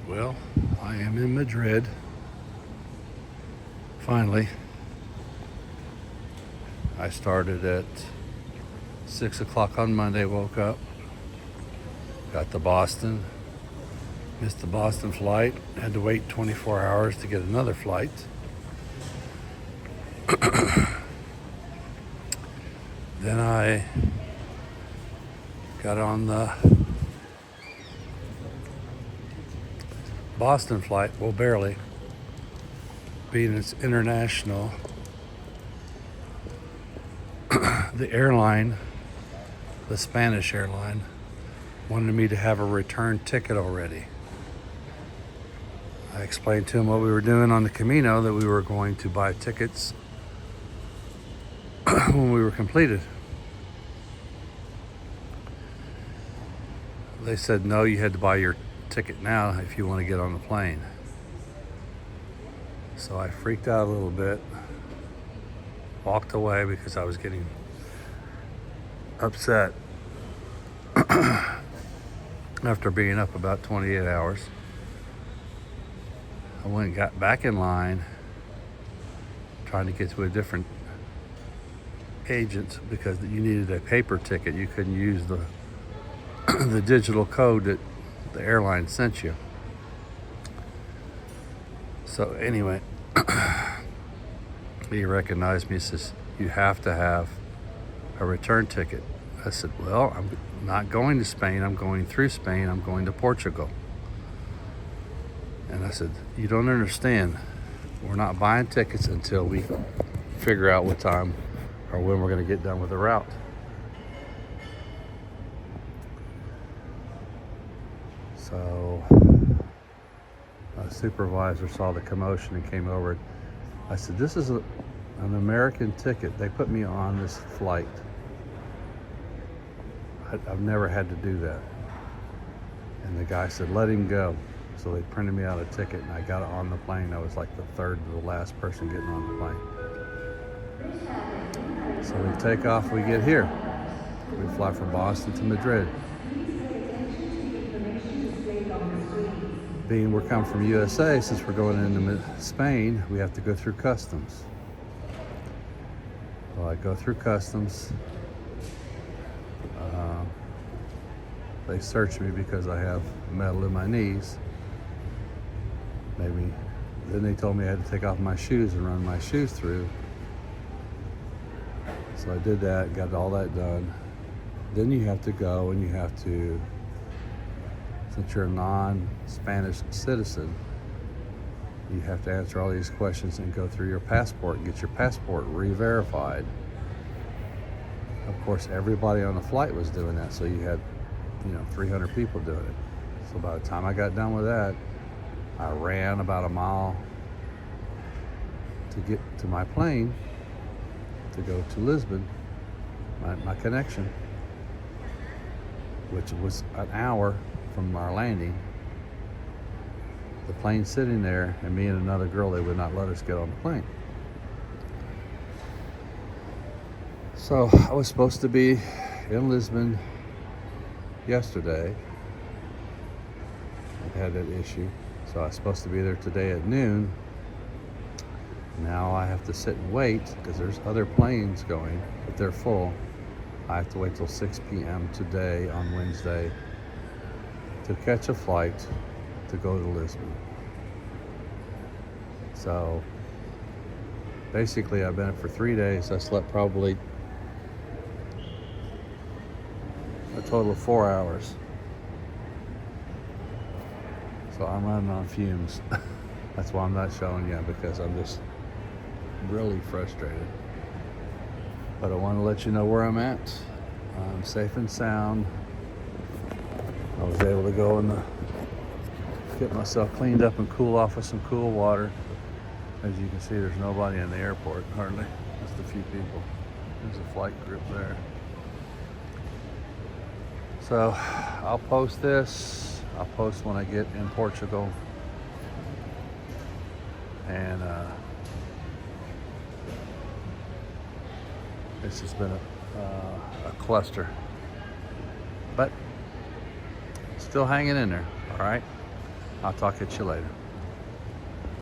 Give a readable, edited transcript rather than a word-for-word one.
Well, I am in Madrid. Finally, I started at 6 o'clock on Monday, woke up, got to Boston, missed the Boston flight, had to wait 24 hours to get another flight. Then I got on the Boston flight, well, barely, being it's international. The airline, the Spanish airline, wanted me to have a return ticket already. I explained to them what we were doing on the Camino, that we were going to buy tickets when we were completed. They said, no, you had to buy your ticket now if you want to get on the plane. So I freaked out a little bit, walked away because I was getting upset after being up about 28 hours. I went and got back in line, trying to get to a different agent because you needed a paper ticket. You couldn't use the the digital code that the airline sent you. So anyway, he recognized me, says, you have to have a return ticket. I said, well, I'm not going to Spain, I'm going through Spain, I'm going to Portugal. And I said, you don't understand. We're not buying tickets until we figure out what time or when we're going to get done with the route. So a supervisor saw the commotion and came over. I said, this is an American ticket. They put me on this flight. I've never had to do that. And the guy said, let him go. So they printed me out a ticket and I got on the plane. I was like the third to the last person getting on the plane. So we take off, we get here. We fly from Boston to Madrid. Being we're coming from USA, since we're going into Spain, we have to go through customs. Well, I go through customs. They search me because I have metal in my knees. Then they told me I had to take off my shoes and run my shoes through. So I did that, got all that done. Then you have to go and you have to, since you're a non-Spanish citizen, you have to answer all these questions and go through your passport and get your passport re-verified. Of course, everybody on the flight was doing that, so you had 300 people doing it. So by the time I got done with that, I ran about a mile to get to my plane to go to Lisbon, my connection, which was an hour from our landing. The plane sitting there, and me and another girl, they would not let us get on the plane. So I was supposed to be in Lisbon yesterday. I had that issue. So I was supposed to be there today at noon. Now I have to sit and wait because there's other planes going, but they're full. I have to wait till 6 p.m. today on Wednesday to catch a flight to go to Lisbon. So basically I've been up for 3 days. I slept probably a total of 4 hours. So I'm running on fumes. That's why I'm not showing you, because I'm just really frustrated. But I want to let you know where I'm at. I'm safe and sound. I was able to go and get myself cleaned up and cool off with some cool water. As you can see, there's nobody in the airport, hardly. Just a few people. There's a flight group there. So I'll post this. I'll post when I get in Portugal. And this has been a cluster. But still hanging in there, all right? I'll talk at you later.